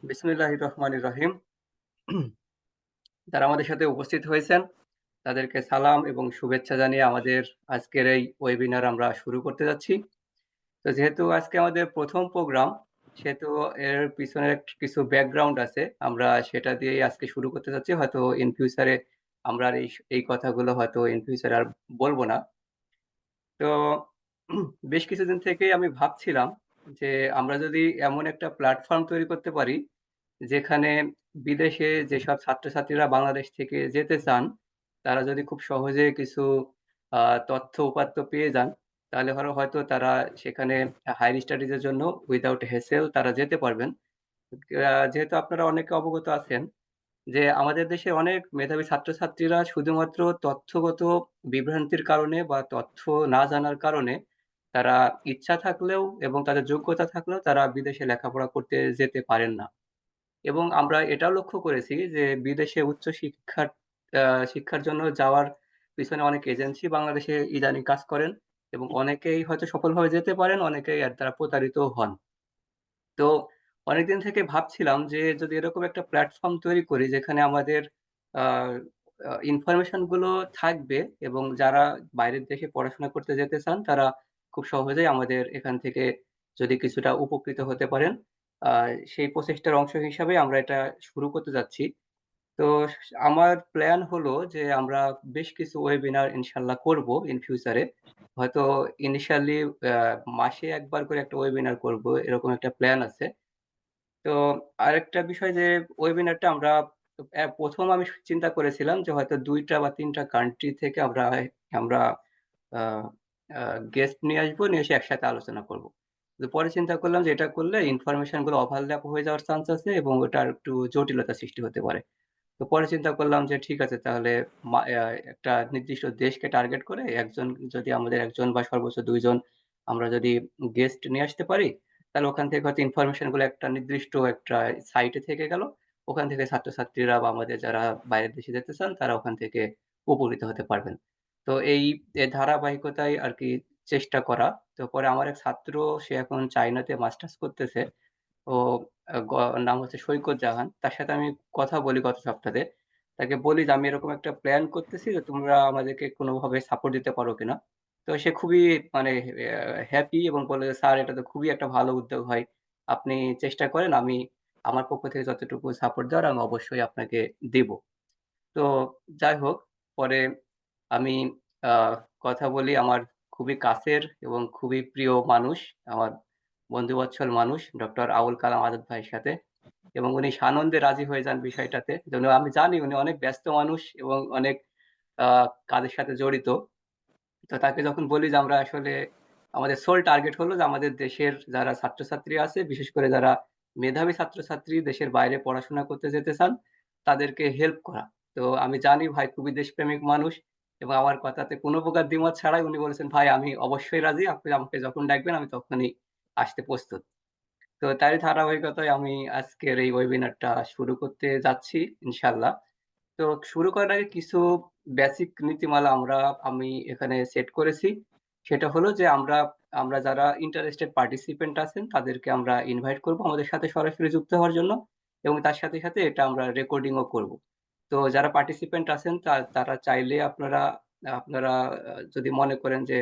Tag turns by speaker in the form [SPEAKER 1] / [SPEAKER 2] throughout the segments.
[SPEAKER 1] বিসমিল্লাহির রহমানির রহিম। যারা আমাদের সাথে উপস্থিত হয়েছেন তাদেরকে সালাম এবং শুভেচ্ছা জানিয়ে আমাদের আজকের এই ওয়েবিনার আমরা শুরু করতে যাচ্ছি। তো যেহেতু আজকে আমাদের প্রথম প্রোগ্রাম, সেহেতু এর পিছনে কিছু ব্যাকগ্রাউন্ড আছে, আমরা সেটা দিয়েই আজকে শুরু করতে যাচ্ছি। হয়তো ইন ফিউচারে আমরা আর এই কথাগুলো হয়তো ইন ফিউচারে আর বলবো না। তো বেশ কিছুদিন থেকেই আমি ভাবছিলাম যে আমরা যদি এমন একটা প্ল্যাটফর্ম তৈরি করতে পারি যেখানে বিদেশে যেসব ছাত্রছাত্রীরা বাংলাদেশ থেকে যেতে চান, তারা যদি খুব সহজে কিছু তথ্য উপাত্ত পেয়ে যান, তাহলে হয়তো তারা সেখানে হায়ার স্টাডিজের জন্য উইদাউট হেসেল তারা যেতে পারবেন। যেহেতু আপনারা অনেকে অবগত আছেন যে আমাদের দেশে অনেক মেধাবী ছাত্রছাত্রীরা শুধুমাত্র তথ্যগত বিভ্রান্তির কারণে বা তথ্য না জানার কারণে তারা ইচ্ছা থাকলেও এবং তাদের যোগ্যতা থাকলেও তারা বিদেশে লেখাপড়া করতে যেতে পারেন না। এবং আমরা এটাও লক্ষ্য করেছি যে বিদেশে শিক্ষার জন্য যাওয়ার পিছনে অনেক এজেন্সি বাংলাদেশে ইদানিং কাজ করেন এবং অনেকেই হয়তো সফলভাবে যেতে পারেন, অনেকেই এর দ্বারা প্রতারিত হন। তো অনেকদিন থেকে ভাবছিলাম যে যদি এরকম একটা প্ল্যাটফর্ম তৈরি করি যেখানে আমাদের ইনফরমেশন গুলো থাকবে এবং যারা বাইরের দেশে পড়াশোনা করতে যেতে চান তারা খুব সহজেই আমাদের এখান থেকে যদি কিছুটা উপকৃত হতে পারেন, সেই প্রচেষ্টার অংশ হিসাবে আমরা এটা শুরু করতে যাচ্ছি। তো আমার প্ল্যান হলো যে আমরা বেশ কিছু ওয়েবিনার ইনশাল্লাহ করব ইন ফিউচারে। হয়তো ইনিশিয়ালি মাসে একবার করে একটা ওয়েবিনার করব, এরকম একটা প্ল্যান আছে। তো আরেকটা বিষয় যে ওয়েবিনারটা আমরা প্রথম আমি চিন্তা করেছিলাম যে হয়তো ২টা বা ৩টা কান্ট্রি থেকে আমরা আমরা গেস্ট নিয়ে আসবো, নিয়ে এসে একসাথে আলোচনা করব। তো পরে চিন্তা করলাম যে এটা করলে ইনফরমেশন গুলো ওভারল্যাপ হয়ে যাওয়ার চান্স আছে এবং ওটার একটু জটিলতা সৃষ্টি হতে পারে। তো পরে চিন্তা করলাম যে ঠিক আছে, তাহলে একটা নির্দিষ্ট দেশকে টার্গেট করে একজন, যদি আমাদের একজন বা সর্বোচ্চ ২ জন আমরা যদি গেস্ট নিয়ে আসতে পারি, তাহলে ওখান থেকে হয়তো ইনফরমেশন গুলো একটা নির্দিষ্ট একটা সাইটে থেকে গেল। ওখান থেকে ছাত্রছাত্রীরা বা আমাদের যারা বাইরের দেশে যেতে চান তারা ওখান থেকে উপকৃত হতে পারবেন। তো এই ধারাবাহিকতায় আর কি চেষ্টা করা। তো পরে আমার এক ছাত্র, সে এখন চায়নাতে মাস্টার্স করতেছে। ও নাম হচ্ছে সৈকত জাহান। তার সাথে আমি কথা বলি গত সপ্তাহে। তাকে বলি যে আমি এরকম একটা প্ল্যান করতেছি যে তোমরা আমাদেরকে কোনোভাবে সাপোর্ট দিতে পারো কিনা। তো সে খুবই মানে হ্যাপি এবং বলে যে স্যার এটা তো খুবই একটা ভালো উদ্যোগ হয়, আপনি চেষ্টা করেন, আমি আমার পক্ষ থেকে যতটুকু সাপোর্ট দেওয়ার আমি অবশ্যই আপনাকে দেব। তো যাই হোক, পরে আমি আহ, কথা বলি আমার খুবই কাছের এবং খুবই প্রিয় মানুষ, আমার বন্ধুবৎসল মানুষ ডক্টর আবুল কালাম আজাদ ভাইয়ের সাথে, এবং উনি সানন্দে রাজি হয়ে যান বিষয়টাতে। যেন আমি জানি উনি অনেক ব্যস্ত মানুষ এবং অনেক কাজের সাথে জড়িত। তো তাকে যখন বলি যে আমরা আসলে আমাদের সোল টার্গেট হলো যে আমাদের দেশের যারা ছাত্রছাত্রী আছে, বিশেষ করে যারা মেধাবী ছাত্রছাত্রী দেশের বাইরে পড়াশোনা করতে যেতে চান, তাদেরকে হেল্প করা। তো আমি জানি ভাই খুবই দেশপ্রেমিক মানুষ এবং আমার কথাতে কোনো প্রকার দ্বিমত ছাড়াই উনি বলেছেন ভাই আমি অবশ্যই রাজি, আপনি আমাকে যখন ডাকবেন আমি তখনই আসতে প্রস্তুত। তো তারই ধারাবাহিকতায় আমি আজকের এই ওয়েবিনারটা শুরু করতে যাচ্ছি ইনশাল্লাহ। তো শুরু করার আগে কিছু বেসিক নীতিমালা আমি এখানে সেট করেছি। সেটা হলো যে আমরা আমরা যারা ইন্টারেস্টেড পার্টিসিপেন্ট আছেন তাদেরকে আমরা ইনভাইট করব আমাদের সাথে সরাসরি যুক্ত হওয়ার জন্য, এবং তার সাথে সাথে এটা আমরা রেকর্ডিংও করব। তো যারা পার্টিসিপেন্ট আছেন তারা চাইলে আপনারা আপনারা যদি মনে করেন যে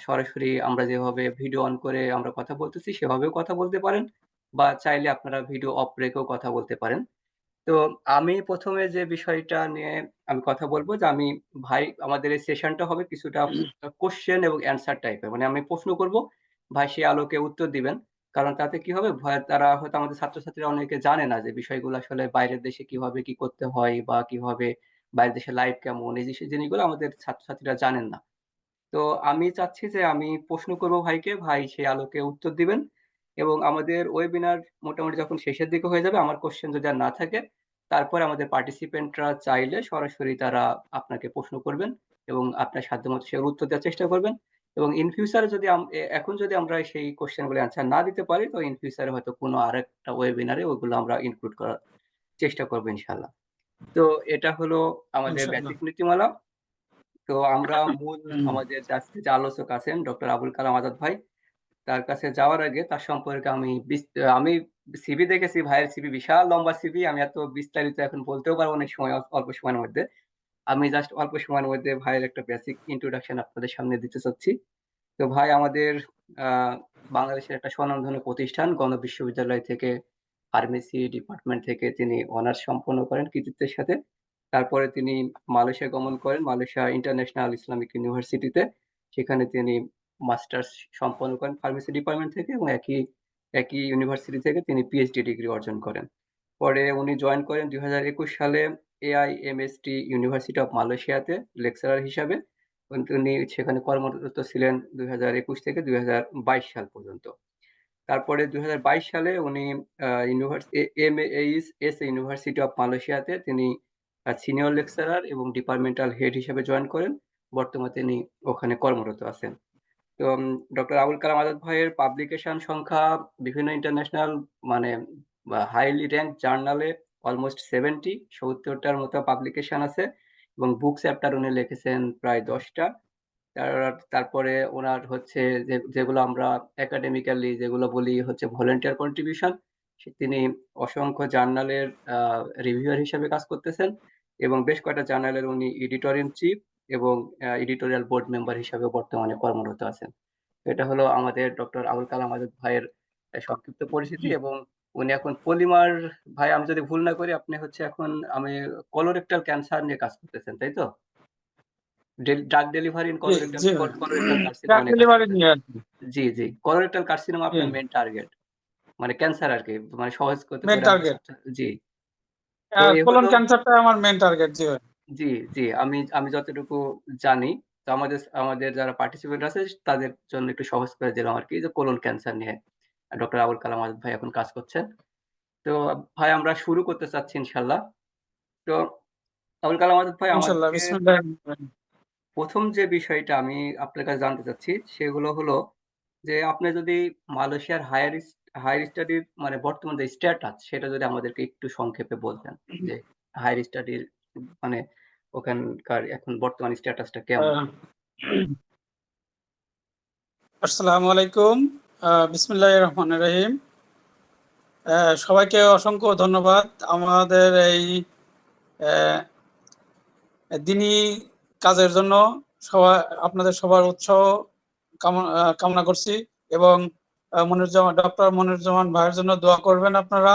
[SPEAKER 1] সরাসরি আমরা যেভাবে ভিডিও অন করে আমরা কথা বলতেছি সেভাবেও কথা বলতে পারেন, বা চাইলে আপনারা ভিডিও অফ রেখেও কথা বলতে পারেন। তো আমি প্রথমে যে বিষয়টা নিয়ে আমি কথা বলবো যে আমি ভাই আমাদের এই সেশনটা হবে কিছুটা কোশ্চেন এবং অ্যান্সার টাইপের, মানে আমি প্রশ্ন করব, ভাই সে আলোকে উত্তর দিবেন। কারণ তাতে কি হবে, ভয় তারা হয়তো আমাদের ছাত্রছাত্রীরা অনেকে জানে না যে বিষয়গুলো আসলে বাইরের দেশে কিভাবে কি করতে হয় বা কিভাবে বাইরের দেশে লাইফ কেমন, এই জিনিসগুলো আমাদের ছাত্রছাত্রীরা জানেন না। তো আমি চাচ্ছি যে আমি প্রশ্ন করব ভাইকে, ভাই সেই আলোকে উত্তর দিবেন, এবং আমাদের ওয়েবিনার মোটামুটি যখন শেষের দিকে হয়ে যাবে, আমার কোশ্চেন যদি আর না থাকে, তারপরে আমাদের পার্টিসিপেন্টরা চাইলে সরাসরি তারা আপনাকে প্রশ্ন করবেন এবং আপনার সাধ্যমতো সে উত্তর দেওয়ার চেষ্টা করবেন। এবং ইন ফিউচারে যদি এখন যদি আমরা সেই কোশ্চেনগুলো অ্যান্সার না দিতে পারি, তো ইন ফিউচারে হয়তো কোনো আরেকটা ওয়েবিনারে ওইগুলো আমরা ইনক্লুড করার চেষ্টা করবো ইনশাল্লাহ। তো এটা হলো আমাদের
[SPEAKER 2] ইনশাআল্লাহ।
[SPEAKER 1] বেসিক নীতিমালা। তো আমরা
[SPEAKER 2] হুম,
[SPEAKER 1] আমাদের আজকে যে আলোচক আছেন ডক্টর আবুল কালাম আজাদ ভাই, তার কাছে যাওয়ার আগে তার সম্পর্কে আমি সিভি দেখেছি, ভাইয়ের সিভি বিশাল লম্বা সিভি। আমি এত বিস্তারিত এখন বলতেও পারবো না অল্প সময়ের মধ্যে। আমি জাস্ট অল্প সময়ের মধ্যে ভাইয়ের একটা বেসিক ইন্ট্রোডাকশন আপনাদের সামনে দিতে চাচ্ছি। তো ভাই আমাদের আহ, বাংলাদেশের একটা স্বনামধন্য প্রতিষ্ঠান গণবিশ্ববিদ্যালয় থেকে ফার্মেসি ডিপার্টমেন্ট থেকে তিনি অনার্স সম্পন্ন করেন কৃতিত্বের সাথে। তারপরে তিনি মালয়েশিয়া গমন করেন, মালয়েশিয়া ইন্টারন্যাশনাল ইসলামিক ইউনিভার্সিটিতে। সেখানে তিনি মাস্টার্স সম্পন্ন করেন ফার্মেসি ডিপার্টমেন্ট থেকে, এবং একই একই ইউনিভার্সিটি থেকে তিনি পিএইচডি ডিগ্রি অর্জন করেন। পরে উনি জয়েন করেন 2021 সালে এআইএমএসটি ইউনিভার্সিটি অফ মালয়েশিয়াতে লেকচারার হিসাবে। উনি সেখানে কর্মরত ছিলেন 2021 থেকে 2022 সাল পর্যন্ত। তারপরে 2022 সালে উনি এমএএইচ ইউনিভার্সিটি অফ মালয়েশিয়াতে তিনি সিনিয়র লেকচারার এবং ডিপার্টমেন্টাল হেড হিসেবে জয়েন করেন। বর্তমানে তিনি ওখানে কর্মরত আছেন। তো ডক্টর আবুল কালাম আজাদ ভাইয়ের পাবলিকেশন সংখ্যা বিভিন্ন ইন্টারন্যাশনাল মানে হাইলি র্যাঙ্ক জার্নালে অলমোস্ট 70টার মতো পাবলিকেশন আছে, এবং বুক চ্যাপ্টার উনি লিখেছেন প্রায় 10টা। তারপরে ওনার হচ্ছে যেগুলো আমরা একাডেমিক্যালি যেগুলো বলি হচ্ছে ভলেন্টিয়ার কন্ট্রিবিউশন, তিনি অসংখ্য জার্নালের রিভিউয়ার হিসেবে কাজ করতেছেন, এবং বেশ কয়েকটা জার্নালের উনি এডিটর ইন চিফ এবং এডিটোরিয়াল বোর্ড মেম্বার হিসাবে বর্তমানে কর্মরত আছেন। এটা হলো আমাদের ডক্টর আবুল কালাম আজাদ ভাইয়ের সংক্ষিপ্ত পরিচিতি। এবং উনি এখন পলিমার, ভাই আমি যদি ভুল না করি আপনি হচ্ছে এখন আমি কলোরেক্টাল ক্যান্সার নিয়ে কাজ করতেছেন, তাই তো? Drug delivery in
[SPEAKER 2] G
[SPEAKER 1] colorectal
[SPEAKER 2] G
[SPEAKER 1] colorectal
[SPEAKER 2] truck
[SPEAKER 1] carcinoma নিয়ে কাজ
[SPEAKER 2] ডেলিভারি
[SPEAKER 1] করতেছেন।
[SPEAKER 2] নিয়ে আর কি।
[SPEAKER 1] জি জি, কলোরেক্টাল কার্সিনোমা
[SPEAKER 2] জি,
[SPEAKER 1] আপনার মেন টার্গেট, মানে ক্যান্সার আর কি, মানে সহজ করতে
[SPEAKER 2] মেন
[SPEAKER 1] করে আমরা
[SPEAKER 2] টার্গেট।
[SPEAKER 1] জি। তো এই
[SPEAKER 2] কোলন
[SPEAKER 1] হলো,
[SPEAKER 2] ক্যান্সারটা আমার মেন টার্গেট। জি ভাই।
[SPEAKER 1] জি জি, আমি আমি যতটুকু জানি, তো আমাদের আমাদের যারা পার্টিসিপেন্ট আছে তাদের জন্য একটু সহজ করে দিলাম আর কি, যে কোলন ক্যান্সার নিয়ে ডক্টর আবুল কালাম আজাদ ভাই এখন কাজ করছেন। তো ভাই আমরা শুরু করতে চাচ্ছি ইনশাল্লাহ। তো আবুল কালাম আজাদ ভাই,
[SPEAKER 2] ইনশাল্লাহ,
[SPEAKER 1] আমাদেরকে
[SPEAKER 2] বিসমিল্লাহ।
[SPEAKER 1] প্রথম যে বিষয়টা আমি আপনার কাছে জানতে চাচ্ছি সেগুলো হলো যে আপনি যদি মালয়েশিয়ার হায়ার স্টাডির মানে বর্তমান যে স্ট্যাটাস সেটা যদি আমাদেরকে একটু সংক্ষেপে বলতেন, যে হায়ার স্টাডির মানে ওখানকার এখন বর্তমান স্ট্যাটাসটা কেমন?
[SPEAKER 2] আহ, আসসালামু আলাইকুম। বিসমিল্লাহির রহমানির রহিম। সবাইকে অসংখ্য ধন্যবাদ আমাদের এই আহ, দিনী কাজের জন্য। সবাই আপনাদের সবার উৎসাহ কামনা করছি, এবং ডক্টর মনিরুজ্জামান ভাইয়ের জন্য দোয়া করবেন আপনারা।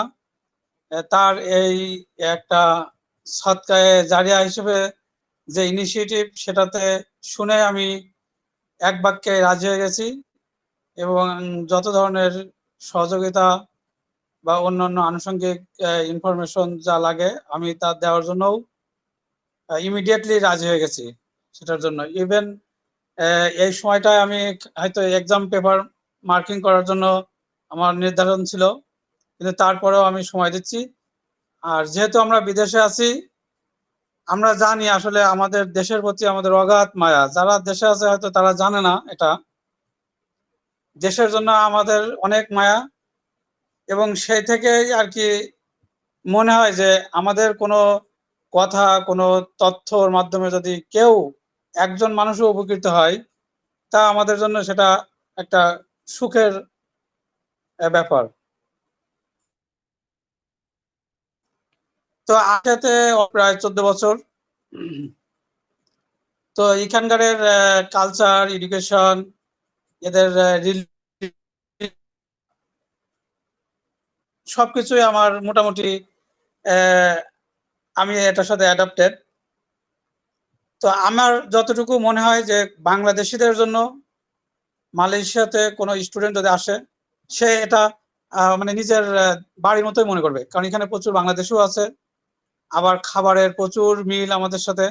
[SPEAKER 2] তার এই একটা সদকায়ে জারিয়া হিসেবে যে ইনিশিয়েটিভ, সেটাতে শুনে আমি এক বাক্যে রাজি হয়ে গেছি, এবং যত ধরনের সহযোগিতা বা অন্যান্য আনুষঙ্গিক ইনফরমেশন যা লাগে আমি তা দেওয়ার জন্যও ইমিডিয়েটলি রাজি হয়ে গেছি। সেটার জন্য ইভেন এই সময়টায় আমি হয়তো এক্সাম পেপার মার্কিং করার জন্য আমার নির্ধারণ ছিল, কিন্তু তারপরেও আমি সময় দিচ্ছি। আর যেহেতু আমরা বিদেশে আছি, আমরা জানি আসলে আমাদের দেশের প্রতি আমাদের অগাধ মায়া। যারা দেশে আছে হয়তো তারা জানে না এটা। দেশের জন্য আমাদের অনেক মায়া, এবং সেই থেকেই আর কি মনে হয় যে আমাদের কোনো কথা, কোনো তথ্যর মাধ্যমে যদি কেউ একজন মানুষও উপকৃত হয়, তা আমাদের জন্য সেটা একটা সুখের ব্যাপার। তো আশাতে প্রায় 14 বছর। তো এখানকার কালচার, এডুকেশন, এদের সবকিছুই আমার মোটামুটি আমি এটার সাথে অ্যাডাপ্টেড। তো আমার যতটুকু মনে হয় যে বাংলাদেশিদের জন্য মালয়েশিয়াতে কোনো স্টুডেন্ট যদি আসে, সে এটা মানে নিজের বাড়ির মতোই মনে করবে, কারণ এখানে প্রচুর বাংলাদেশিও আছে। আবার খাবারের প্রচুর মিল আমাদের সাথে।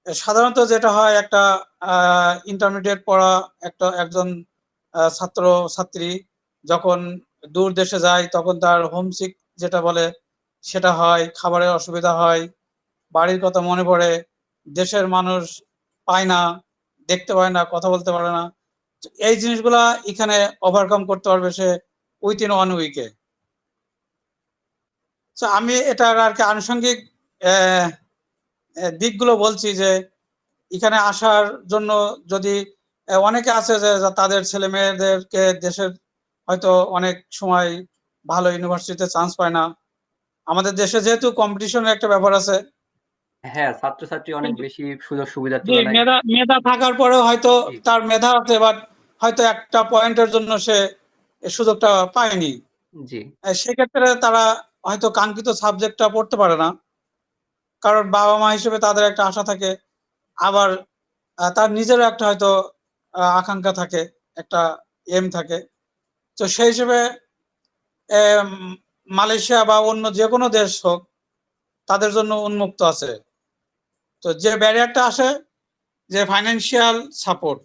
[SPEAKER 2] সাধারণত যেটা হয়, একটা ইন্টারমিডিয়েট পড়া একজন ছাত্র ছাত্রী যখন দূর দেশে যায়, তখন তার হোমসিক যেটা বলে সেটা হয়, খাবারের অসুবিধা হয়, বাড়ির কথা মনে পড়ে, দেশের মানুষ পায় না, দেখতে পায় না, কথা বলতে পারে না। এই জিনিসগুলা এখানে ওভারকাম করতে পারবে সে উইথিন 1 উইকে। তো আমি এটার আর কি আনুষঙ্গিক দিকগুলো বলছি, যে এখানে আসার জন্য যদি অনেকে আছে যে তাদের ছেলে মেয়েদেরকে দেশের হয়তো অনেক সময় ভালো ইউনিভার্সিটিতে চান্স পায় না। আমাদের দেশে যেহেতু কম্পিটিশনের একটা ব্যাপার আছে,
[SPEAKER 1] হ্যাঁ, ছাত্রছাত্রী অনেক
[SPEAKER 2] কিন্তু
[SPEAKER 1] বেশি সুযোগ সুবিধার
[SPEAKER 2] যে
[SPEAKER 1] তুলনায়।
[SPEAKER 2] মেধা মেধা থাকার পরেও হয়তো
[SPEAKER 1] জি,
[SPEAKER 2] তার মেধা আছে, বাট হয়তো একটা পয়েন্টের জন্য সে এই সুযোগটা পায়নি।
[SPEAKER 1] জি,
[SPEAKER 2] সেক্ষেত্রে তারা হয়তো কাঙ্ক্ষিত সাবজেক্টটা পড়তে পারে না, কারণ বাবা মা হিসেবে তাদের একটা আশা থাকে, আবার তার নিজেরও একটা হয়তো আকাঙ্ক্ষা থাকে, একটা এম থাকে। তো সেই হিসেবে এম, মালয়েশিয়া বা অন্য যে কোনো দেশ হোক, তাদের জন্য উন্মুক্ত আছে। তো যে ব্যারিয়ারটা আসে, যে ফাইন্যান্সিয়াল সাপোর্ট,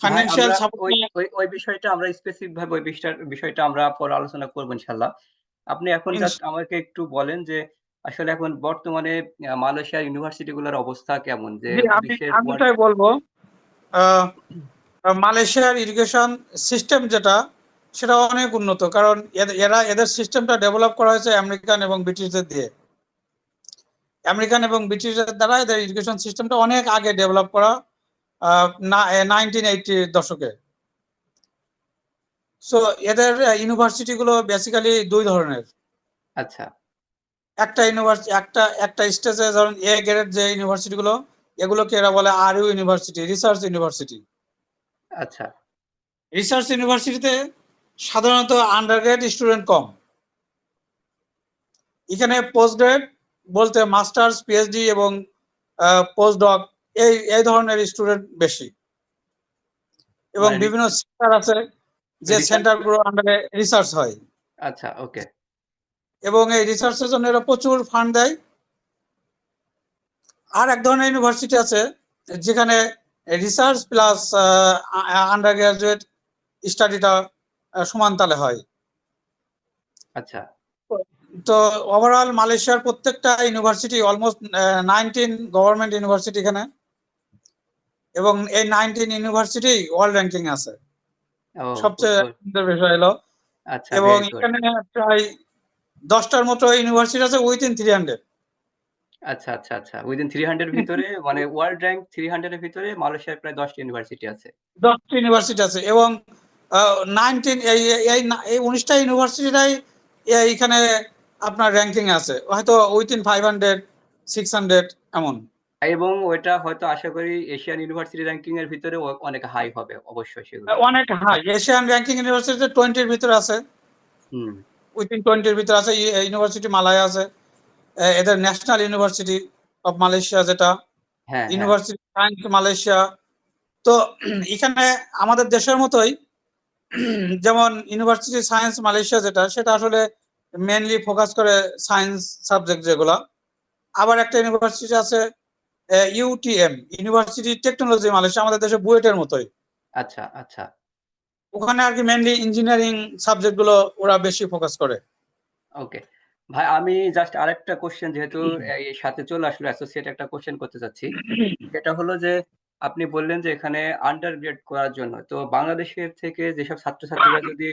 [SPEAKER 1] ভাই
[SPEAKER 2] ফাইন্যান্সিয়াল
[SPEAKER 1] আমরা
[SPEAKER 2] সাপোর্ট
[SPEAKER 1] ওই ওই ওই বিষয়টা আমরা স্পেসিফিক ভাবে ওই বিষয়টা আমরা পরে আলোচনা করবো ইনশাল্লাহ। আপনি এখন জাস্ট আমাকে একটু বলেন যে আসলে এখন বর্তমানে মালয়েশিয়ার ইউনিভার্সিটি গুলোর অবস্থা কেমন, যে
[SPEAKER 2] জি, আমি
[SPEAKER 1] বিশ্বের
[SPEAKER 2] আমি এটাই বলবো। আহ, মালয়েশিয়ার এডুকেশন সিস্টেম যেটা, সেটা অনেক উন্নত, কারণ এদের সিস্টেমটা ডেভেলপ করা হয়েছে আমেরিকান এবং ব্রিটিশদের দিয়ে। আমেরিকান এবং ব্রিটিশদের দ্বারা এদের এডুকেশন সিস্টেমটা অনেক আগে ডেভেলপ করা, 1980 দশকে। সো এদের ইউনিভার্সিটি গুলো বেসিক্যালি দুই ধরনের।
[SPEAKER 1] আচ্ছা,
[SPEAKER 2] একটা ইউনিভার্সিটি, একটা একটা স্টেজে ধরুন এ গ্রেড যে ইউনিভার্সিটি গুলো, এগুলোকে এরা বলে আরইউ ইউনিভার্সিটি, রিসার্চ ইউনিভার্সিটি।
[SPEAKER 1] আচ্ছা,
[SPEAKER 2] রিসার্চ ইউনিভার্সিটিতে সাধারণত আন্ডারগ্রেড স্টুডেন্ট কম। এখানে পোস্ট গ্রেড বলতে মাস্টার্স, পিএইচডি এবং পোস্ট ডক, এই ধরনের স্টুডেন্ট বেশি। এবং
[SPEAKER 1] মানে
[SPEAKER 2] বিভিন্ন সেন্টার আছে, যে
[SPEAKER 1] রিসার্চ।
[SPEAKER 2] সেন্টারগুলো আন্ডারে রিসার্চ হয়,
[SPEAKER 1] আচ্ছা, ওকে।
[SPEAKER 2] এবং এই রিসার্চের জন্য এরা প্রচুর ফান্ড দেয়। আর এক ধরনের ইউনিভার্সিটি আছে যেখানে রিসার্চ প্লাস আন্ডার গ্রাজুয়েট স্টাডিটা সমান তালে হয়।
[SPEAKER 1] আচ্ছা,
[SPEAKER 2] তো ওভারঅল মালয়েশিয়ার প্রত্যেকটা ইউনিভার্সিটি অলমোস্ট 19 গভর্নমেন্ট ইউনিভার্সিটি এখানে, এবং এই 19 ইউনিভার্সিটি ওয়ার্ল্ড র্যাঙ্কিং আছে।
[SPEAKER 1] ও,
[SPEAKER 2] সবচেয়ে
[SPEAKER 1] গুড।
[SPEAKER 2] আনন্দের বিষয় হলো,
[SPEAKER 1] আচ্ছা,
[SPEAKER 2] এবং
[SPEAKER 1] ভেরি গুড।
[SPEAKER 2] এখানে প্রায় 10টার মতো ইউনিভার্সিটি আছে উইথিন 300।
[SPEAKER 1] আচ্ছা, আচ্ছা, আচ্ছা, উইদিন 300 এর ভিতরে, মানে ওয়ার্ল্ড র্যাঙ্ক 300 এর ভিতরে মালয়েশিয়ার প্রায় 10টি ইউনিভার্সিটি আছে।
[SPEAKER 2] 10টি ইউনিভার্সিটি আছে, এবং 19 এই 19টা ইউনিভার্সিটিটাই এইখানে আপনার র্যাঙ্কিং আছে, হয়তো উইথিন 500, 600 এমন।
[SPEAKER 1] এবং ওইটা হয়তো আশা করি এশিয়ান ইউনিভার্সিটি র্যাঙ্কিং এর ভিতরে অনেক হাই হবে অবশ্যই সেগুলো।
[SPEAKER 2] অনেক হাই, এশিয়ান র্যাঙ্কিং ইউনিভার্সিটি 20-র ভিতরে আছে,
[SPEAKER 1] হুম।
[SPEAKER 2] উইথিন 20-র ভিতরে আছে। ইউনিভার্সিটি মালায়া আছে, এদের ন্যাশনাল ইউনিভার্সিটি অফ মালয়েশিয়া যেটা,
[SPEAKER 1] হ্যাঁ, হ্যাঁ।
[SPEAKER 2] University science Malaysia. তো এখানে আমাদের দেশের মতোই, যেমন ইউনিভার্সিটি সায়েন্স মালয়েশিয়া যেটা, সেটা আসলে মেনলি ফোকাস করে সায়েন্স সাবজেক্ট যেগুলো। আবার একটা ইউনিভার্সিটি আছে ইউটিএম, ইউনিভার্সিটি টেকনোলজি মালয়েশিয়া, আমাদের দেশে বুয়েটের মতোই।
[SPEAKER 1] আচ্ছা, আচ্ছা,
[SPEAKER 2] ওখানে আর কি মেনলি ইঞ্জিনিয়ারিং সাবজেক্ট গুলো ওরা বেশি ফোকাস করে।
[SPEAKER 1] ওকে। ভাই আমি জাস্ট আরেকটা কোশ্চেন, যেহেতু এর সাথে চলে আসলো অ্যাসোসিয়েট, একটা কোশ্চেন করতে চাচ্ছি। সেটা হলো যে আপনি বললেন যে এখানে আন্ডার গ্রেড করার জন্য তো বাংলাদেশের থেকে যেসব ছাত্রছাত্রীরা যদি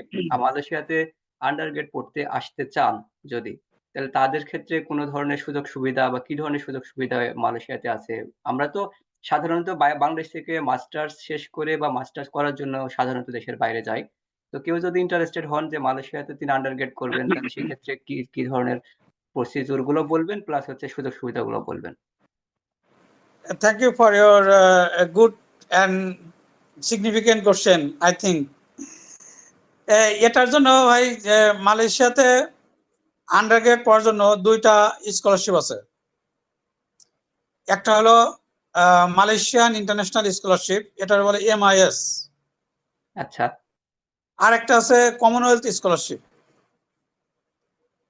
[SPEAKER 1] মালয়েশিয়াতে আন্ডার গ্রেড পড়তে আসতে চান যদি, তাহলে তাদের ক্ষেত্রে কোনো ধরনের সুযোগ সুবিধা বা কি ধরনের সুযোগ সুবিধা মালয়েশিয়াতে আছে? আমরা তো সাধারণত বাংলাদেশ থেকে মাস্টার্স শেষ করে বা মাস্টার্স করার জন্য সাধারণত দেশের বাইরে যাই। তো কেউ যদি ইন্টারেস্টেড হন যে মালয়েশিয়াতে তিনি আন্ডার গ্রেড করবেন, তাহলে সেক্ষেত্রে কি ধরনের প্রসিডিউর গুলো বলবেন, প্লাস হচ্ছে সুযোগ সুবিধাগুলো বলবেন।
[SPEAKER 2] Thank you for your good and significant question, I think. এটার জন্য ভাই, মালয়েশিয়াতে আন্ডারগ্রেড পড়ার জন্য দুইটা স্কলারশিপ আছে। একটা হলো মালয়েশিয়ান ইন্টারন্যাশনাল স্কলারশিপ, এটা বলে MIS।
[SPEAKER 1] আচ্ছা,
[SPEAKER 2] আর একটা আছে Commonwealth scholarship.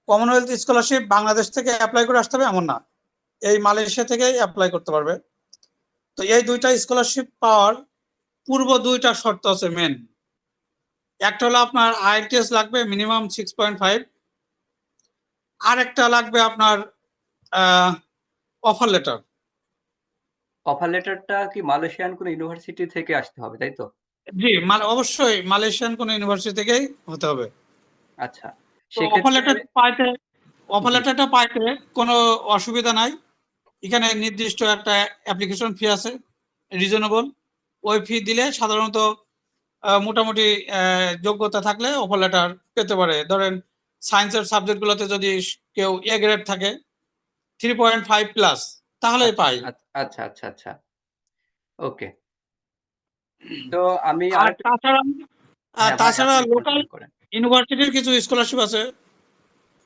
[SPEAKER 2] Commonwealth scholarship Bangladesh থেকে অ্যাপ্লাই করে আসতে হবে এমন না, এই মালয়েশিয়া থেকেই অ্যাপ্লাই করতে পারবে। তো এই দুইটা স্কলারশিপ পাওয়ার পূর্ব দুইটা শর্ত আছে মেন। একটা হলো আপনার IELTS লাগবে মিনিমাম 6.5, আর একটা লাগবে আপনার অফার লেটার।
[SPEAKER 1] অফার লেটারটা কি মালয়েশিয়ান কোনো ইউনিভার্সিটি থেকে আসতে হবে, তাই তো?
[SPEAKER 2] জি, অবশ্যই মালয়েশিয়ান কোনো ইউনিভার্সিটি থেকেই হতে হবে।
[SPEAKER 1] আচ্ছা,
[SPEAKER 2] তো অফার
[SPEAKER 1] সেক্ষেত্রে।
[SPEAKER 2] লেটার পাইতে, অফার
[SPEAKER 1] জি,
[SPEAKER 2] লেটারটা পাইতে কোনো অসুবিধা নাই। এখানে নির্দিষ্ট একটা অ্যাপ্লিকেশন ফি আছে, রিজনেবল। ওই ফি দিলে সাধারণত মোটামুটি যোগ্যতা থাকলে অফার লেটার পেতে পারে। ধরেন সায়েন্সের সাবজেক্টগুলোতে যদি কেউ এ গ্রেড থাকে 3.5 প্লাস তাহলেই
[SPEAKER 1] আচ্ছা
[SPEAKER 2] পায়।
[SPEAKER 1] আচ্ছা আচ্ছা আচ্ছা ওকে। তো আমি
[SPEAKER 2] আর
[SPEAKER 1] আরেকটা,
[SPEAKER 2] তাছাড়া
[SPEAKER 1] হ্যাঁ ভাই
[SPEAKER 2] তাছাড়া
[SPEAKER 1] আপনি
[SPEAKER 2] লোকাল
[SPEAKER 1] কন্টিনিউ করেন।
[SPEAKER 2] ইউনিভার্সিটির কিছু স্কলারশিপ আছে,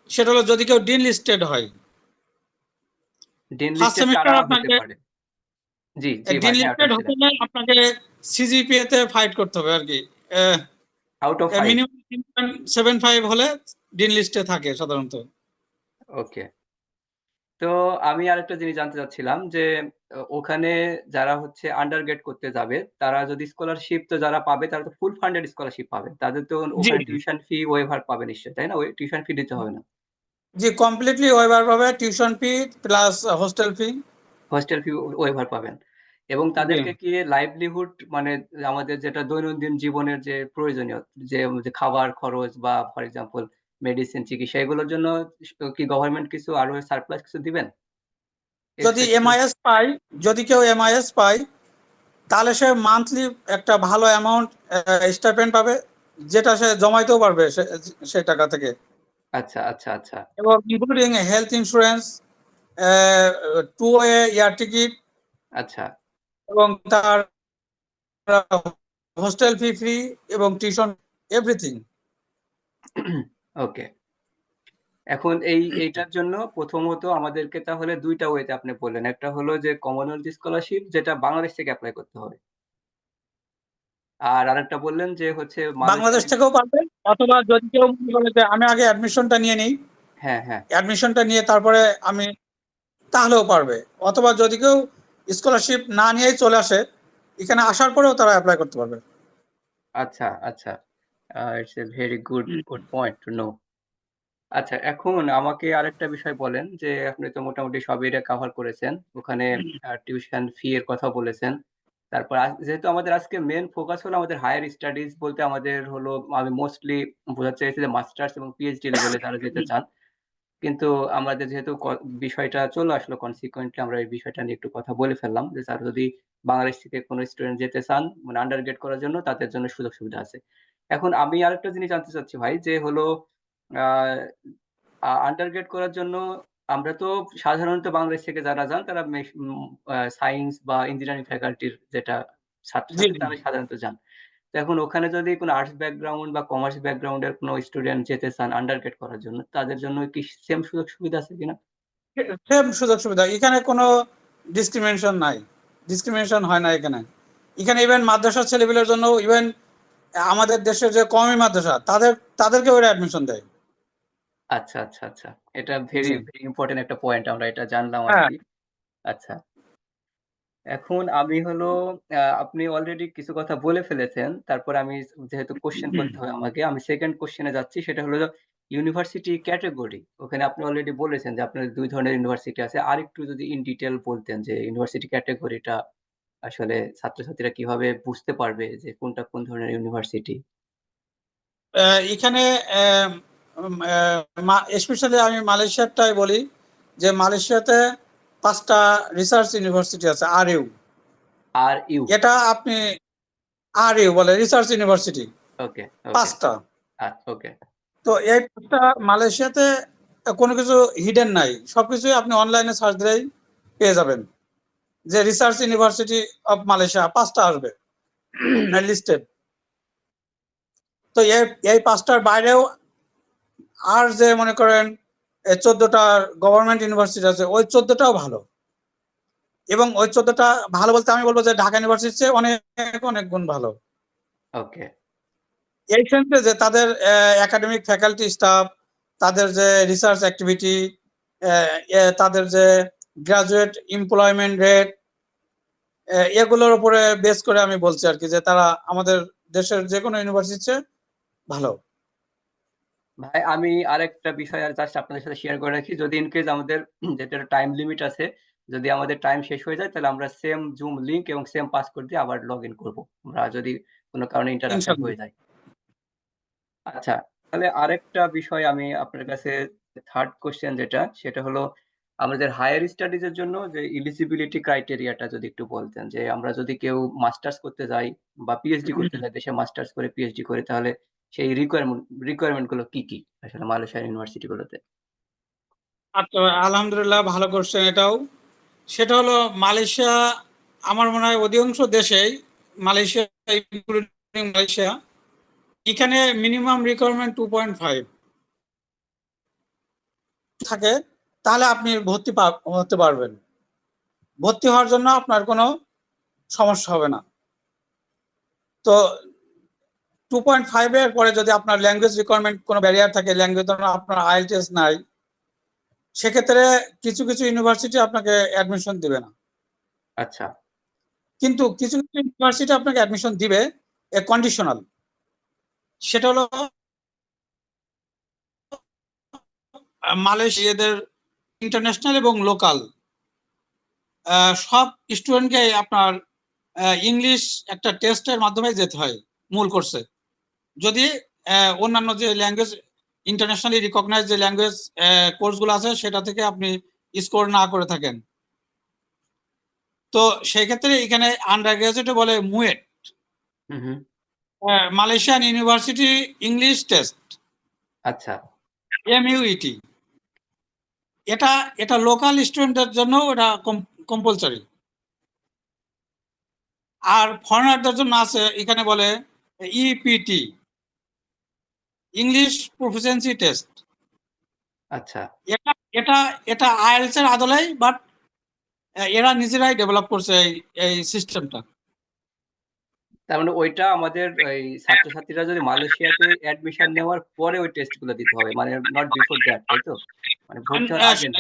[SPEAKER 2] সেটা হলো যদি কেউ ডিন লিস্টেড হয়।
[SPEAKER 1] ডিন
[SPEAKER 2] ফার্স্ট
[SPEAKER 1] লিস্টেড
[SPEAKER 2] সেমিস্টার
[SPEAKER 1] কারা হতে
[SPEAKER 2] আপনাকে
[SPEAKER 1] পারে? জি জি ভাই,
[SPEAKER 2] ডিন
[SPEAKER 1] হ্যাঁ ওটা
[SPEAKER 2] লিস্টেড হতে
[SPEAKER 1] বলছিলেন।
[SPEAKER 2] হলে আপনাকে সিজিপিএ তে ফাইট করতে হবে আর কি।
[SPEAKER 1] Out of 5।
[SPEAKER 2] মিনিমাম 3.75 হলে ডিন লিস্টে থাকে সাধারণত।
[SPEAKER 1] ওকে। তো আমি আরেকটা জিনিস জানতে চাচ্ছিলাম যে ওখানে যারা হচ্ছে আন্ডার গ্রেড করতে যাবে তারা যদি স্কলারশিপ, তো যারা পাবে তারা তো ফুল ফান্ডেড স্কলারশিপ পাবে, তাদের তো
[SPEAKER 2] জি
[SPEAKER 1] ওখানে টিউশন ফি ওয়েভার পাবে নিশ্চয়ই, তাই না? ওই টিউশন ফি দিতে হবে না?
[SPEAKER 2] জি কমপ্লিটলি ওয়েভার পাবে, টিউশন ফি প্লাস হোস্টেল ফি।
[SPEAKER 1] হোস্টেল ফি ওয়েভার পাবেন। এবং
[SPEAKER 2] জি
[SPEAKER 1] তাদেরকে কি লাইভলিহুড, মানে আমাদের যেটা দৈনন্দিন জীবনের যে প্রয়োজনীয়, যে যে খাবার খরচ বা ফর এক্সাম্পল মেডিসিন, চিকিৎসা, এগুলোর জন্য কি গভর্নমেন্ট কিছু আরো সারপ্লাস কিছু দিবেন?
[SPEAKER 2] যদি
[SPEAKER 1] এক্সট্রা কিছু?
[SPEAKER 2] এমআইএস পায়, যদি কেউ এমআইএস পায় তাহলে সে মান্থলি একটা ভালো অ্যামাউন্ট স্টাইপেন্ড পাবে, যেটা সে জমাইতেও পারবে সে টাকা থেকে।
[SPEAKER 1] আচ্ছা আচ্ছা আচ্ছা
[SPEAKER 2] এবং including health insurance, two way air ticket,
[SPEAKER 1] আচ্ছা
[SPEAKER 2] এবং তার হোস্টেল ফি ফ্রি এবং টিউশন এভরিথিং।
[SPEAKER 1] ওকে। এখন এইটার জন্য প্রথমত আমাদেরকে তাহলে দুইটা ওয়েতে আপনি বললেন, একটা হলো যে কমনওয়েলথ স্কলারশিপ, যেটা বাংলাদেশ থেকে অ্যাপ্লাই করতে হবে, আর আরেকটা বললেন যে হচ্ছে
[SPEAKER 2] বাংলাদেশ
[SPEAKER 1] মালয়েশিয়ান।
[SPEAKER 2] থেকেও পারবে, অথবা যদি কেউ মনে করে যে আমি আগে অ্যাডমিশনটা নিয়ে নিই,
[SPEAKER 1] হ্যাঁ হ্যাঁ
[SPEAKER 2] অ্যাডমিশনটা নিয়ে তারপরে আমি, তাহলেও পারবে। অথবা যদি কেউ স্কলারশিপ না নিয়েই চলে আসে, এখানে আসার পরেও তারা অ্যাপ্লাই করতে পারবে।
[SPEAKER 1] আচ্ছা আচ্ছা, it's a very good good point to know. আচ্ছা, এখন আমাকে আরেকটা বিষয় বলেন যে আপনি তো মোটামুটি সবই এটা কভার করেছেন, ওখানে টিউশন ফি এর কথা বলেছেন। তারপর যেহেতু আমাদের আজকে মেন ফোকাস হলো আমাদের হায়ার স্টাডিজ, বলতে আমাদের হলো, আমি মোস্টলি বোঝাতে চাইছি যে মাস্টার্স এবং পিএইচডি লেভেলে যারা যেতে চান। কিন্তু আমাদের যেহেতু বিষয়টা চলে আসলো কনসিকুয়েন্টলি, আমরা এই বিষয়টা নিয়ে একটু কথা বলে ফেললাম যে স্যার যদি বাংলাদেশ থেকে কোনো স্টুডেন্ট যেতে চান মানে আন্ডার গ্রেড করার জন্য, তাদের জন্য সুযোগ সুবিধা আছে। এখন আমি আরেকটা জিনিস জানতে চাচ্ছি ভাই, যে হলো আন্ডার গ্রেড করার জন্য আমরা তো সাধারণত বাংলাদেশ থেকে যারা যান তারা সায়েন্স বা ইঞ্জিনিয়ারিং ফ্যাকাল্টির যেটা
[SPEAKER 2] জি
[SPEAKER 1] ছাত্রছাত্রী, তারা সাধারণত যান। তো এখন ওখানে যদি কোনো আর্টস ব্যাকগ্রাউন্ড বা কমার্স ব্যাকগ্রাউন্ডের কোনো স্টুডেন্ট যেতে চান আন্ডার গ্রেড করার জন্য, তাদের জন্য কি সেম সুযোগ সুবিধা আছে কিনা?
[SPEAKER 2] সেম সুযোগ সুবিধা, এখানে কোনো ডিসক্রিমিনেশন নাই, ডিসক্রিমিনেশন হয় না এখানে। এখানে ইভেন মাদ্রাসার ছেলেপিলের জন্য, ইভেন আমাদের দেশের যে কওমি মাদ্রাসা তাদেরকে ওরা অ্যাডমিশন দেয়।
[SPEAKER 1] আচ্ছা আচ্ছা আচ্ছা, এটা ভেরি
[SPEAKER 2] জি
[SPEAKER 1] ভেরি ইম্পর্টেন্ট একটা পয়েন্ট, আমরা এটা জানলাম আর
[SPEAKER 2] হ্যাঁ
[SPEAKER 1] কি। আচ্ছা, এখন আমি হলো আপনি অলরেডি কিছু কথা বলে ফেলেছেন, তারপর আমি যেহেতু কোশ্চেন করতে হবে আমাকে, আমি সেকেন্ড কোশ্চেনে যাচ্ছি, সেটা হলো ইউনিভার্সিটি ক্যাটেগরি। ওখানে আপনি অলরেডি বলেছেন যে আপনার দুই ধরনের ইউনিভার্সিটি আছে, আর একটু যদি ইন ডিটেল বলতেন যে ইউনিভার্সিটি ক্যাটেগরিটা আসলে ছাত্রছাত্রীরা কিভাবে বুঝতে পারবে যে কোনটা কোন ধরনের ইউনিভার্সিটি।
[SPEAKER 2] এখানে স্পেশালি আমি মালয়েশিয়ারটাই বলি, যে মালয়েশিয়াতে 5টা রিসার্চ ইউনিভার্সিটি আছে, আর ইউ।
[SPEAKER 1] R U?
[SPEAKER 2] এটা আপনি, আর ইউ বলে রিসার্চ ইউনিভার্সিটি,
[SPEAKER 1] ওকে ওকে
[SPEAKER 2] 5টা।
[SPEAKER 1] ওকে
[SPEAKER 2] তো এই 5টা মালয়েশিয়াতে কোনো কিছু হিডেন নাই, সবকিছুই আপনি অনলাইনে সার্চ দিলেই পেয়ে যাবেন। যে রিসার্চ ইউনিভার্সিটি অফ মালয়েশিয়া 5টা আসবে লিস্টেড। তো এই 5টার বাইরেও আর যে মনে করেন 14টা গভর্নমেন্ট ইউনিভার্সিটি আছে, ওই 14টাও ভালো। এবং ওই 14টা ভালো বলতে আমি বলবো যে ঢাকা ইউনিভার্সিটির চেয়ে অনেক অনেক গুণ ভালো।
[SPEAKER 1] ওকে
[SPEAKER 2] এই সেন্সে যে তাদের একাডেমিক ফ্যাকাল্টি স্টাফ, তাদের যে রিসার্চ অ্যাক্টিভিটি, তাদের যে গ্রাজুয়েট এমপ্লয়মেন্ট রেট, এগুলোর উপরে বেস করে আমি বলছি আর কি, যে তারা আমাদের দেশের যে কোনো ইউনিভার্সিটির চেয়ে ভালো।
[SPEAKER 1] ভাই, আমি আরেকটা বিষয় আর জাস্ট আপনাদের সাথে শেয়ার করে রাখি, যদি ইনকেস আমাদের যেটা টাইম লিমিট আছে, যদি আমাদের টাইম শেষ হয়ে যায়, তাহলে আমরা সেম জুম লিংক এবং সেম পাসকোড দিয়ে আবার লগ ইন করবো, আমরা যদি কোনো কারণে ইন্টারাপশন
[SPEAKER 2] ইনশাল্লাহ।
[SPEAKER 1] হয়ে যায়। আচ্ছা, তাহলে আরেকটা বিষয় আমি আপনার কাছে, থার্ড কোশ্চেন যেটা, সেটা হলো আমাদের হায়ার স্টাডিজ এর জন্য যে এলিজিবিলিটি ক্রাইটেরিয়াটা যদি একটু বলতেন, যে আমরা যদি কেউ মাস্টার্স করতে যাই বা পিএইচডি করতে যাই, দেশে মাস্টার্স করে পিএইচডি করে, তাহলে সেই রিকোয়ারমেন্ট গুলো কি কি আসলে মালয়েশিয়ার ইউনিভার্সিটি গুলোতে?
[SPEAKER 2] আচ্ছা, আলহামদুলিল্লাহ, ভালো কোশ্চেন এটাও। সেটা হলো মালয়েশিয়া, আমার মনে হয় অধিকাংশ দেশেই, মালয়েশিয়া ইনক্লুডিং মালয়েশিয়া, এখানে মিনিমাম রিকোয়ারমেন্ট 2.5 থাকে, তাহলে আপনি হতে পারবেন। ভর্তি হওয়ার জন্য আপনার কোনো সমস্যা হবে না। তো 2.5 এর পরে যদি আপনার ল্যাঙ্গুয়েজ রিকোয়ারমেন্ট কোনো ব্যারিয়ার থাকে, ল্যাঙ্গুয়েজ ধরুন আপনার আইএলটিএস নাই, সেক্ষেত্রে কিছু কিছু ইউনিভার্সিটি আপনাকে অ্যাডমিশন দিবে না।
[SPEAKER 1] আচ্ছা।
[SPEAKER 2] কিন্তু কিছু কিছু ইউনিভার্সিটি আপনাকে অ্যাডমিশন দিবে, কন্ডিশনাল। সেটা হলো মালয়েশিয়াদের ইন্টারন্যাশনাল এবং লোকাল সব স্টুডেন্টকে আপনার ইংলিশ একটা টেস্টের মাধ্যমে যেতে হয় মূল কোর্সে। যদি অন্যান্য যে ল্যাঙ্গুয়েজ, ইন্টারন্যাশনালি রিকগনাইজ যে ল্যাঙ্গুয়েজ কোর্সগুলো আছে, সেটা থেকে আপনি স্কোর না করে থাকেন, তো সেই ক্ষেত্রে এখানে আন্ডার গ্রাজুয়েটে বলে মুয়েট,
[SPEAKER 1] হুম।
[SPEAKER 2] মালয়েশিয়ান ইউনিভার্সিটি ইংলিশ টেস্ট,
[SPEAKER 1] আচ্ছা।
[SPEAKER 2] MUET। এটা এটা লোকাল স্টুডেন্টদের জন্য ওটা কম্পালসারি। আর ফরেনারদের জন্য আছে, এখানে বলে EPT, ইংলিশ প্রফিসিয়েন্সি টেস্ট।
[SPEAKER 1] আচ্ছা।
[SPEAKER 2] এটা এটা এটা আইএলটিএস এর আদলেই, বাট এরা নিজেরাই ডেভেলপ করছে এই সিস্টেমটা।
[SPEAKER 1] তার মানে ওইটা আমাদের এই ছাত্রছাত্রীরা যদি মালয়েশিয়াতে অ্যাডমিশন নেওয়ার পরে ওই টেস্ট গুলো দিতে হবে, মানে নট বিফোর দ্যাট, তাই তো? মানে ভর্তি হওয়ার আগে না?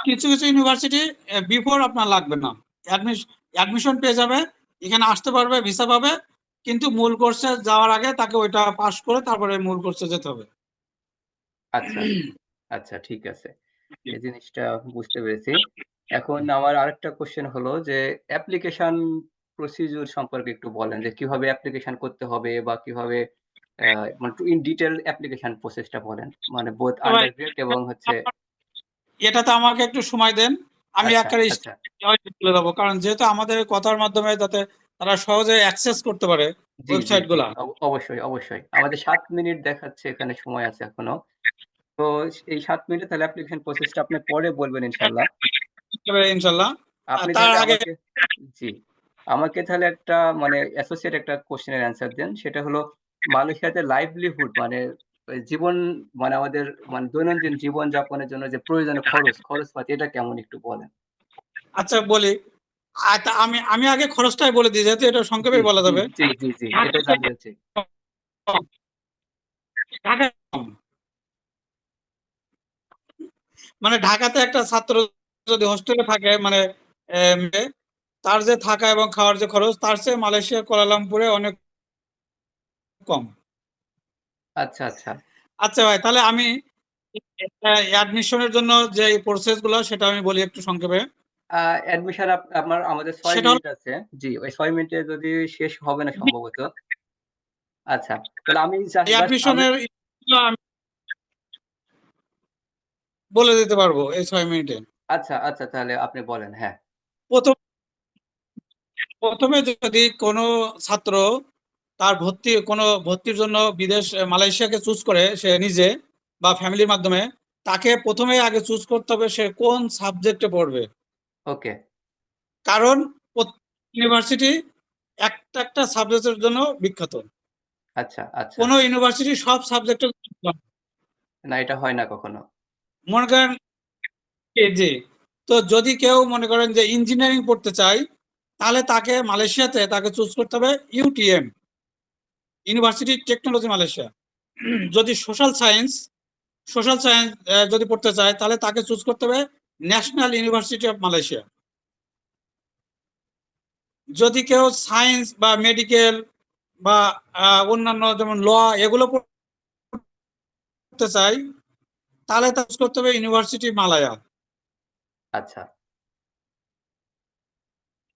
[SPEAKER 2] কিছু কিছু ইউনিভার্সিটি বিফোর আপনার লাগবে না, অ্যাডমিশন পেয়ে যাবে, এখানে আসতে পারবে, ভিসা পাবে, কিন্তু মূল কোর্সে যাওয়ার আগে তাকে ওইটা পাস করে তারপরে মূল কোর্সে যেতে হবে।
[SPEAKER 1] আচ্ছা, আচ্ছা, ঠিক আছে। এই জিনিসটা বুঝতে পেরেছি। এখন আমার আরেকটা কোশ্চেন হলো যে অ্যাপ্লিকেশন প্রসিডিউর সম্পর্কে একটু বলেন, যে কিভাবে অ্যাপ্লিকেশন করতে হবে বা কিভাবে মানে ইন ডিটেইল অ্যাপ্লিকেশন প্রসেসটা বলেন। মানে বোথ
[SPEAKER 2] সবাই,
[SPEAKER 1] আন্ডার গ্রেড এবং হচ্ছে।
[SPEAKER 2] এটাতে আমাকে একটু সময় দেন, আমি
[SPEAKER 1] আচ্ছা,
[SPEAKER 2] একেবারে
[SPEAKER 1] আচ্ছা।
[SPEAKER 2] তুলে দেবো, কারণ যেহেতু আমাদের কথার মাধ্যমে যাতে তারা সহজে অ্যাক্সেস করতে পারে
[SPEAKER 1] জি, জি,
[SPEAKER 2] ওয়েবসাইট
[SPEAKER 1] জি।
[SPEAKER 2] গুলা।
[SPEAKER 1] অবশ্যই, অবশ্যই। আমাদের ৭ মিনিট দেখাচ্ছে, এখানে সময় আছে এখনো। তো এই ৭ মিনিটে তাহলে অ্যাপ্লিকেশন প্রসেসটা আপনি পরে বলবেন ইনশাআল্লাহ।
[SPEAKER 2] ইনশাল্লাহ।
[SPEAKER 1] আপনি
[SPEAKER 2] তার
[SPEAKER 1] তাহলে
[SPEAKER 2] আগে
[SPEAKER 1] আমাকে, জি, আমাকে তাহলে একটা মানে অ্যাসোসিয়েট একটা কোশ্চেনের অ্যান্সার দেন। সেটা হলো মালয়েশিয়াতে লাইভলিহুড মানে ওই জীবন, মানে আমাদের মানে দৈনন্দিন জীবনযাপনের জন্য যে প্রয়োজনীয় খরচপাতি, এটা কেমন একটু বলেন?
[SPEAKER 2] আচ্ছা বলি, আমি আমি আগে খরচটাই বলে দিই, যেহেতু এটা
[SPEAKER 1] জি,
[SPEAKER 2] সংক্ষেপে বলা
[SPEAKER 1] জি,
[SPEAKER 2] যাবে।
[SPEAKER 1] জি, জি, জি। এটাই জানতে চাচ্ছি।
[SPEAKER 2] ঢাকা কম। মানে ঢাকাতে একটা ছাত্র যদি হোস্টেলে থাকে, মানে তার যে থাকা এবং খাওয়ার যে খরচ, তার চেয়ে মালয়েশিয়া কুয়ালালামপুরে অনেক কম।
[SPEAKER 1] আচ্ছা, আচ্ছা।
[SPEAKER 2] আচ্ছা ভাই, তাহলে আমি অ্যাডমিশনের জন্য যে প্রসেস গুলো সেটা আমি বলি একটু সংক্ষেপে।
[SPEAKER 1] অ্যাডমিশন আমাদের ৬
[SPEAKER 2] সেটা হলো
[SPEAKER 1] মিনিট আছে। জি, ওই ৬ মিনিটে যদি শেষ হবে না সম্ভবত। আচ্ছা, তাহলে আমি জাস্ট আমি।
[SPEAKER 2] অ্যাডমিশনের আমি বলে দিতে পারবো এই 6 মিনিটে।
[SPEAKER 1] আচ্ছা, আচ্ছা, তাহলে আপনি বলেন। হ্যাঁ।
[SPEAKER 2] প্রথম প্রথমে যদি কোনো ছাত্র তার ভর্তির জন্য বিদেশ মালয়েশিয়াকে চুজ করে সে নিজে বা ফ্যামিলির মাধ্যমে, তাকে প্রথমে আগে চুজ করতে হবে সে কোন সাবজেক্টে পড়বে।
[SPEAKER 1] ওকে।
[SPEAKER 2] কারণ ইউনিভার্সিটি একটা একটা সাবজেক্টের জন্য বিখ্যাত।
[SPEAKER 1] আচ্ছা, আচ্ছা।
[SPEAKER 2] কোনো ইউনিভার্সিটি সব সাবজেক্টে,
[SPEAKER 1] না, এটা হয় না কখনো।
[SPEAKER 2] মনে করেন জি, তো যদি কেউ মনে করেন যে ইঞ্জিনিয়ারিং পড়তে চায়, তাহলে তাকে মালয়েশিয়াতে তাকে চুজ করতে হবে UTM, ইউনিভার্সিটি টেকনোলজি মালয়েশিয়া। যদি সোশ্যাল সায়েন্স যদি পড়তে চায়, তাহলে তাকে চুজ করতে হবে ন্যাশনাল ইউনিভার্সিটি অফ মালয়েশিয়া। যদি কেউ সায়েন্স বা মেডিকেল বা অন্যান্য যেমন ল এগুলো পড়তে চায়, তাহলে তাকে চুজ করতে হবে ইউনিভার্সিটি মালায়া।
[SPEAKER 1] আচ্ছা।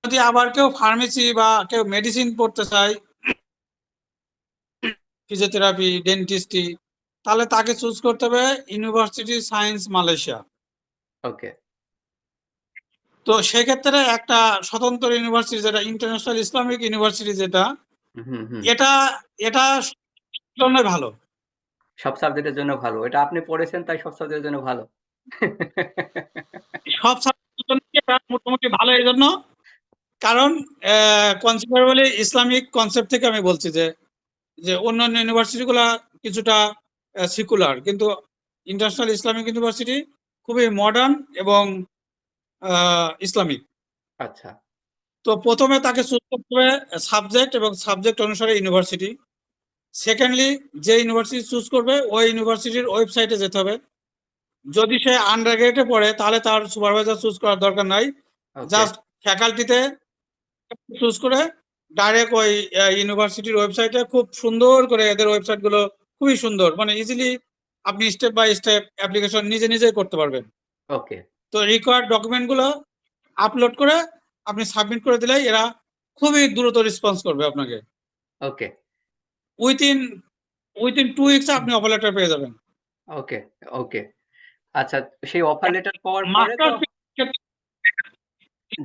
[SPEAKER 2] যদি আবার কেউ ফার্মেসি বা কেউ মেডিসিন পড়তে চায়, ফিজিওথেরাপি, ডেন্টিস্ট্রি, তাহলে তাকে চুজ করতে হবে ইউনিভার্সিটি সায়েন্স মালয়েশিয়া।
[SPEAKER 1] ওকে।
[SPEAKER 2] তো সেক্ষেত্রে একটা স্বতন্ত্র ইউনিভার্সিটি যেটা ইন্টারন্যাশনাল ইসলামিক ইউনিভার্সিটি যেটা
[SPEAKER 1] হুম, হুম।
[SPEAKER 2] এটা এটা জন্য ভালো।
[SPEAKER 1] সব সাবজেক্টের জন্য ভালো। এটা আপনি পড়েছেন তাই সব সাবজেক্টের জন্য ভালো।
[SPEAKER 2] সব সাবজেক্টের জন্য এটা মোটামুটি ভালো এই জন্য কারণ কনসিডারেবলি ইসলামিক কনসেপ্ট থেকে আমি বলছি যে যে অন্যান্য ইউনিভার্সিটিগুলা কিছুটা সিকুলার, কিন্তু ইন্টারন্যাশনাল ইসলামিক ইউনিভার্সিটি খুবই মডার্ন এবং ইসলামিক।
[SPEAKER 1] আচ্ছা,
[SPEAKER 2] তো প্রথমে তাকে চুজ করতে হবে সাবজেক্ট এবং সাবজেক্ট অনুসারে ইউনিভার্সিটি। সেকেন্ডলি যে ইউনিভার্সিটি চুজ করবে ওই ইউনিভার্সিটির ওয়েবসাইটে যেতে হবে। যদি সে আন্ডার গ্রেডে পড়ে তাহলে তার সুপারভাইজার চুজ করার দরকার নাই,
[SPEAKER 1] ওকে,
[SPEAKER 2] জাস্ট ফ্যাকাল্টিতে চুজ করে ডাইরেক্ট ওই ইউনিভার্সিটির ওয়েবসাইটে খুব সুন্দর করে, এদের ওয়েবসাইট গুলো খুবই সুন্দর, মানে ইজিলি আপনি স্টেপ বাই স্টেপ অ্যাপ্লিকেশন নিজে নিজেই করতে পারবেন।
[SPEAKER 1] ওকে,
[SPEAKER 2] তো রিকোয়ার্ড ডকুমেন্ট গুলো আপলোড করে আপনি সাবমিট করে দিলেই এরা খুবই দ্রুত রেসপন্স করবে আপনাকে।
[SPEAKER 1] ওকে,
[SPEAKER 2] উইথিন উইথিন 2 উইকস আপনি অফার লেটার পেয়ে যাবেন।
[SPEAKER 1] ওকে, ওকে। আচ্ছা, সেই অফার লেটার পাওয়ার পরে তো
[SPEAKER 2] মাস্টার্স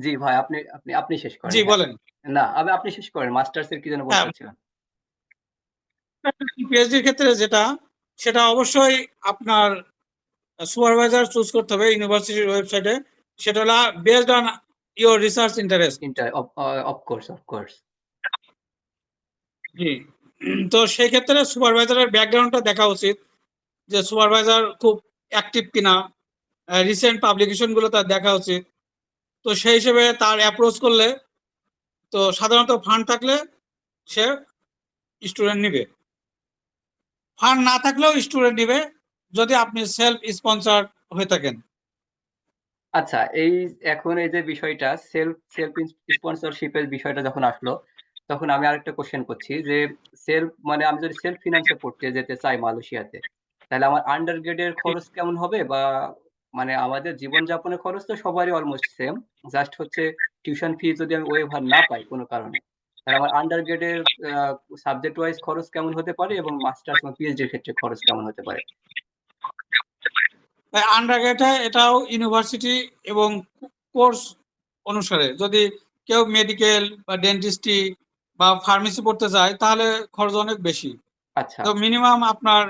[SPEAKER 1] জি ভাই আপনি আপনি আপনি শেষ করেন।
[SPEAKER 2] জি
[SPEAKER 1] হ্যাঁ।
[SPEAKER 2] বলেন।
[SPEAKER 1] না, আপনি শেষ করেন। মাস্টার্স এর কি যেন বলতে
[SPEAKER 2] হ্যাঁ,
[SPEAKER 1] চাচ্ছিলেন?
[SPEAKER 2] পিএইচডির ক্ষেত্রে যেটা, সেটা অবশ্যই আপনার সুপারভাইজার চুজ করতে হবে ইউনিভার্সিটির ওয়েবসাইটে। সেটা হলো based on your research interest.
[SPEAKER 1] Of course, of course.
[SPEAKER 2] জি। তো সেই ক্ষেত্রে সুপারভাইজারের ব্যাকগ্রাউন্ডটা দেখা উচিত যে সুপারভাইজার খুব অ্যাক্টিভ কিনা, রিসেন্ট পাবলিকেশন গুলো তার দেখা উচিত। তো সেই হিসেবে তার অ্যাপ্রোচ করলে, তো সাধারণত ফান্ড থাকলে সে স্টুডেন্ট নিবে, ফান্ড না থাকলেও স্টুডেন্ট নিবে যদি আপনি সেলফ স্পন্সর হয়ে থাকেন।
[SPEAKER 1] আচ্ছা, এখন এই যে বিষয়টা সেলফ স্পন্সরশিপ এর বিষয়টা যখন আসলো, তখন আমি আরেকটা কোয়েশ্চেন করছি যে মানে আমি যদি সেলফ ফিন্যান্স এ পড়তে যেতে চাই মালয়েশিয়াতে, তাহলে আমার আন্ডার গ্রেডের খরচ কেমন হবে? বা মানে আমাদের জীবনযাপনের খরচ তো সবারই অলমোস্ট সেম। জাস্ট হচ্ছে টিউশন ফি যদি আমি ওয়েভার না পাই কোনো কারণে, তাহলে আমার আন্ডার গ্রেডের আ সাবজেক্ট ওয়াইজ খরচ কেমন হতে পারে এবং মাস্টার্স এবং পিএইচডি এর ক্ষেত্রে খরচ কেমন হতে পারে?
[SPEAKER 2] আন্ডারগ্রেডে এটাও ইউনিভার্সিটি এবং কোর্স অনুসারে, যদি কেউ মেডিকেল বা ডেন্টিস্ট্রি বা ফার্মেসি পড়তে চায় তাহলে খরচ অনেক বেশি।
[SPEAKER 1] আচ্ছা,
[SPEAKER 2] তো মিনিমাম আপনার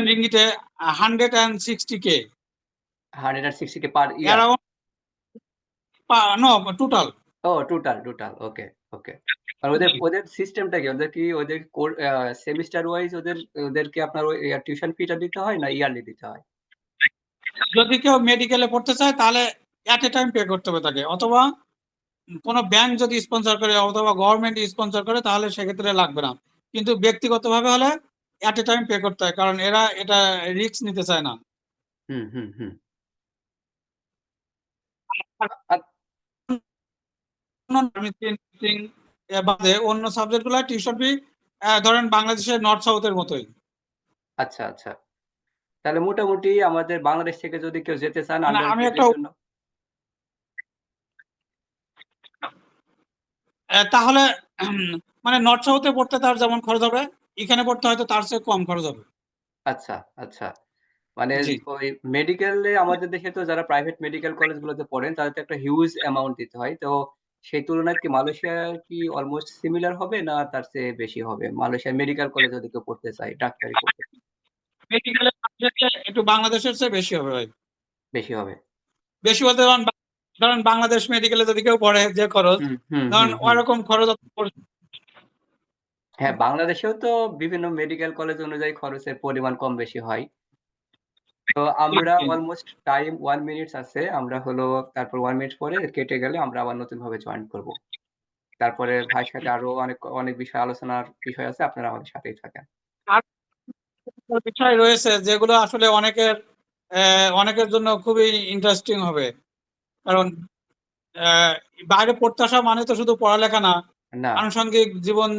[SPEAKER 2] রিঙ্গিটে 160K
[SPEAKER 1] 160K per year?
[SPEAKER 2] Around, no, total.
[SPEAKER 1] ও টোটাল। Okay, okay. আর ওদের সিস্টেমটা কি? ওদের সেমিস্টার ওয়াইজ ওদেরকে আপনার ওই টিউশন ফিটা দিতে হয় না ইয়ারলি দিতে হয়?
[SPEAKER 2] যদি কেউ মেডিকেলে পড়তে চায় তাহলে এট এ টাইম পে করতে হবে তাকে, অথবা কোনো ব্যাংক যদি স্পন্সর করে অথবা গভর্নমেন্ট স্পন্সর করে তাহলে সেক্ষেত্রে লাগবে না, কিন্তু ব্যক্তিগতভাবে হলে এট এ টাইম পে করতে হয়, কারণ এরা এটা রিস্ক নিতে চায় না।
[SPEAKER 1] হুম।
[SPEAKER 2] আর
[SPEAKER 1] আ
[SPEAKER 2] বাদে অন্য সাবজেক্ট গুলা টিউশন ফি ধরেন বাংলাদেশের নর্থ সাউথের মতোই।
[SPEAKER 1] আচ্ছা। তাহলে মোটামুটি আমাদের বাংলাদেশ থেকে যদি কেউ যেতে চান
[SPEAKER 2] মানে
[SPEAKER 1] আন্ডার
[SPEAKER 2] আমি
[SPEAKER 1] গ্রেড
[SPEAKER 2] একটা
[SPEAKER 1] এর জন্য
[SPEAKER 2] তাহলে মানে নর্থ সাউথে পড়তে তার যেমন খরচ হবে, এখানে পড়তে হয়তো তার চেয়ে কম খরচ হবে।
[SPEAKER 1] আচ্ছা। মানে
[SPEAKER 2] জি।
[SPEAKER 1] ওই মেডিকেলে আমাদের দেশে তো যারা প্রাইভেট মেডিকেল কলেজগুলোতে পড়েন তাদের তো একটা হিউজ অ্যামাউন্ট দিতে হয়। তো সেই তুলনায় কি মালয়েশিয়া কি অলমোস্ট সিমিলার হবে না তার চেয়ে বেশি হবে? মালয়েশিয়ার মেডিকেল কলেজে যদি কেউ পড়তে চায়, ডাক্তারি পড়তে
[SPEAKER 2] মেডিকেলের সাবজেক্টে একটু বাংলাদেশের চেয়ে বেশি হবে ভাই।
[SPEAKER 1] বেশি হবে?
[SPEAKER 2] বেশি বলতে ধরেন বাংলাদেশ মেডিকেলে যদি কেউ পড়ে যে খরচ, ধরেন
[SPEAKER 1] হুম।
[SPEAKER 2] ওরকম খরচ
[SPEAKER 1] হ্যাঁ, বাংলাদেশেও তো বিভিন্ন মেডিকেল কলেজ অনুযায়ী খরচের পরিমাণ কম বেশি হয়। তো আমরা অলমোস্ট টাইম 1 মিনিটস আছে। আমরা হলো তারপর 1 মিনিট পরে কেটে গেলে আমরা আবার নতুনভাবে জয়েন করব। তারপরে ভাইয়ের সাথে আরো অনেক বিষয় আলোচনার বিষয় আছে। আপনারা আমাদের সাথেই থাকেন।
[SPEAKER 2] আর বিষয় রয়েছে যেগুলো আসলে অনেকের জন্য খুবই ইন্টারেস্টিং হবে। কারণ আহ, বাইরে পড়তে আসা মানে তো শুধু পড়ালেখা না,
[SPEAKER 1] না,
[SPEAKER 2] আনুষঙ্গিক জীবন,